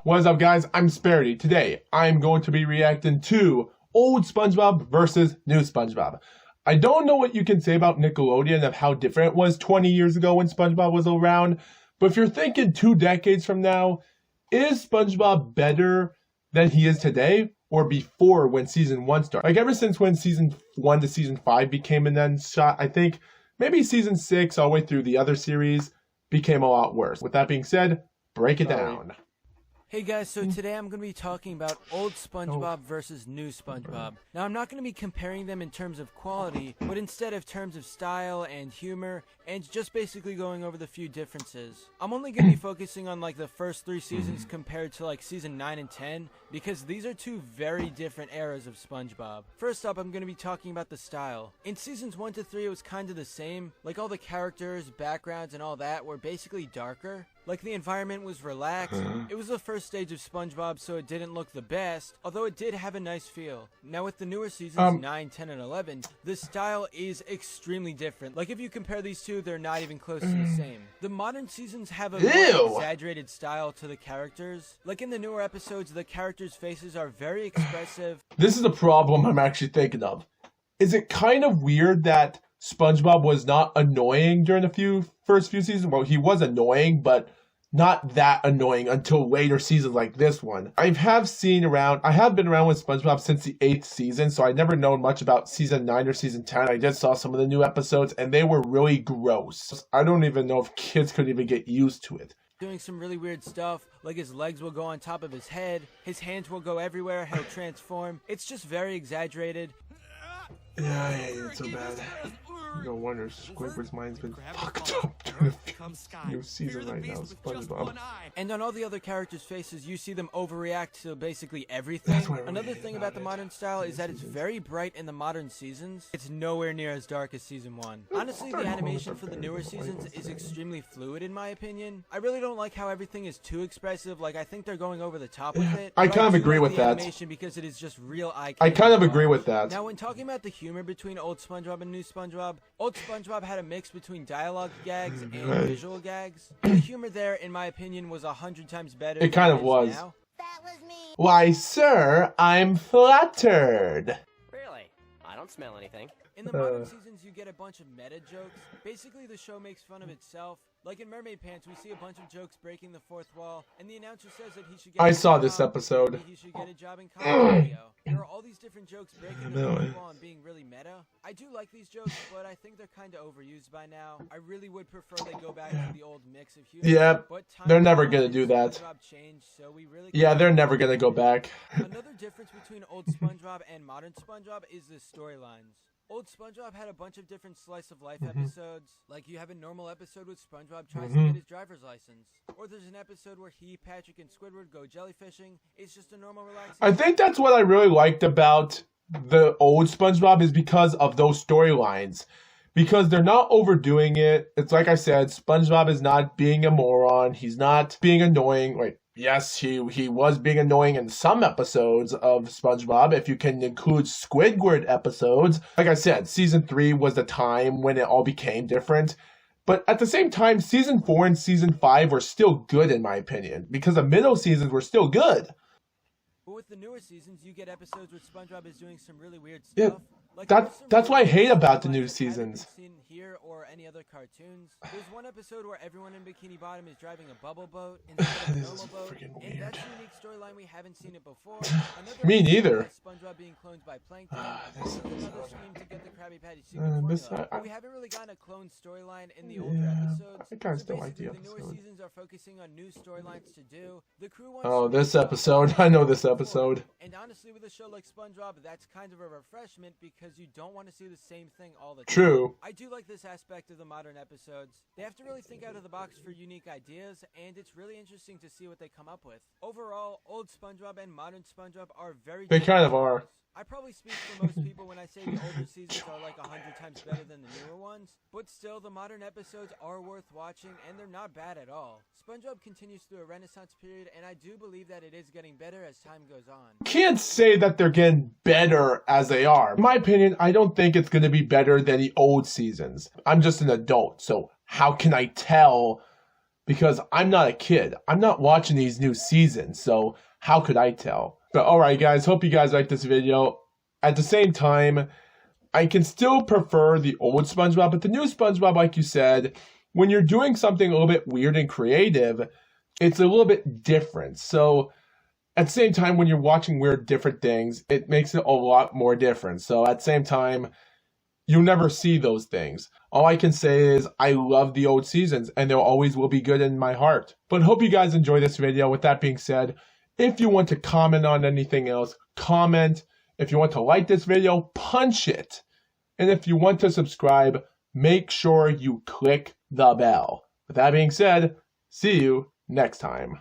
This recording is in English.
What is up, guys? I'm Sparity. Today, I'm going to be reacting to old SpongeBob versus new SpongeBob. I don't know what you can say about Nickelodeon of how different it was 20 years ago when SpongeBob was around, but if you're thinking 2 decades from now, is SpongeBob better than he is today or before when season 1 started? Like ever since when season 1 to season 5 became an end shot, I think maybe season 6 all the way through the other series became a lot worse. With that being said, break it down. Hey guys, so today I'm going to be talking about old SpongeBob versus new SpongeBob. Now I'm not going to be comparing them in terms of quality, but instead of terms of style and humor, and just basically going over the few differences. I'm only going to be focusing on like the first 3 seasons compared to like season 9 and 10, because these are 2 very different eras of SpongeBob. First up, I'm going to be talking about the style. In seasons 1 to 3 it was kind of the same, like all the characters, backgrounds, and all that were basically darker. Like the environment was relaxed. It was the first stage of SpongeBob, so it didn't look the best, although it did have a nice feel. Now with the newer seasons 9, 10, and 11, the style is extremely different. Like if you compare these 2, they're not even close to the same. The modern seasons have a more exaggerated style to the characters. Like in the newer episodes, the characters' faces are very expressive. This is a problem I'm actually thinking of. Is it kind of weird that SpongeBob was not annoying during the first few seasons? Well, he was annoying, but not that annoying until later seasons like this one. I have been around with SpongeBob since the 8th season, so I never known much about season 9 or season 10. I just saw some of the new episodes, and they were really gross. I don't even know if kids could even get used to it. Doing some really weird stuff, like his legs will go on top of his head, his hands will go everywhere, he'll transform. It's just very exaggerated. Yeah, I hate it so bad. No wonder Squidward's mind's been fucked up during the new season right now, SpongeBob. And on all the other characters' faces, you see them overreact to basically everything. Another thing about the modern style is that it's very bright in the modern seasons. It's nowhere near as dark as season 1. Honestly, the animation for the newer seasons is extremely fluid in my opinion. I really don't like how everything is too expressive. Like I think they're going over the top with it. I kind of agree with that. Because it is just real eye-catching. I kind of agree with that. Now, when talking about the humor between old SpongeBob and new SpongeBob, old SpongeBob had a mix between dialogue gags and visual gags. The humor there, in my opinion, was 100 times better. It kind of was. Now. That was me. Why, sir, I'm flattered. Really? I don't smell anything. In the modern seasons, you get a bunch of meta jokes. Basically, the show makes fun of itself. Like in Mermaid Pants, we see a bunch of jokes breaking the 4th wall, and the announcer says that he should get this episode. He should get a job in comedy video. There are all these different jokes breaking the 4th wall and being really meta. I do like these jokes, but I think they're kind of overused by now. I really would prefer they go back to the old mix of humor. Yeah, they're never gonna do that. Yeah, they're never gonna go back. Another difference between old SpongeBob and modern SpongeBob is the storylines. Old SpongeBob had a bunch of different slice of life episodes. Like you have a normal episode with SpongeBob tries to get his driver's license. Or there's an episode where he, Patrick, and Squidward go jellyfishing. It's just a normal relaxing. I think that's what I really liked about the old SpongeBob is because of those storylines. Because they're not overdoing it. It's like I said, SpongeBob is not being a moron. He's not being annoying. Like, yes, he was being annoying in some episodes of SpongeBob, if you can include Squidward episodes. Like I said, season 3 was the time when it all became different. But at the same time, season 4 and season 5 were still good in my opinion, because the middle seasons were still good. But with the newer seasons, you get episodes where SpongeBob is doing some really weird stuff. Yeah. Like That's what I hate about the new seasons. Seen here or any other cartoons. There's one episode where everyone in Bikini Bottom is driving a bubble boat instead of a normal boat, and that's a unique storyline. We haven't seen it before. Me neither. SpongeBob being cloned by Plankton. Another scheme to get the Krabby Patty super formula. We haven't really gotten a clone storyline in the older episodes. I kind of still like the episode. The newer seasons are focusing on new storylines to do. The crew wants this episode. I know this episode. And honestly, with a show like SpongeBob, that's kind of a refreshment because you don't want to see the same thing all the time. True. I do like this aspect of the modern episodes. They have to really think out of the box for unique ideas, and it's really interesting to see what they come up with. Overall, old SpongeBob and modern SpongeBob are very They kind of are. I probably speak for most people when I say the older seasons are like 100 times better than the newer ones, but still, the modern episodes are worth watching, and they're not bad at all. SpongeBob continues through a renaissance period, and I do believe that it is getting better as time goes on. Can't say that they're getting better as they are. In my opinion, I don't think it's going to be better than the old seasons. I'm just an adult, so how can I tell because I'm not a kid. I'm not watching these new seasons, so how could I tell? But alright guys, hope you guys like this video. At the same time, I can still prefer the old SpongeBob, but the new SpongeBob, like you said, when you're doing something a little bit weird and creative, it's a little bit different. So at the same time, when you're watching weird different things, it makes it a lot more different. So at the same time, you'll never see those things. All I can say is I love the old seasons and they always will be good in my heart. But hope you guys enjoy this video. With that being said, if you want to comment on anything else, comment. If you want to like this video, punch it. And if you want to subscribe, make sure you click the bell. With that being said, see you next time.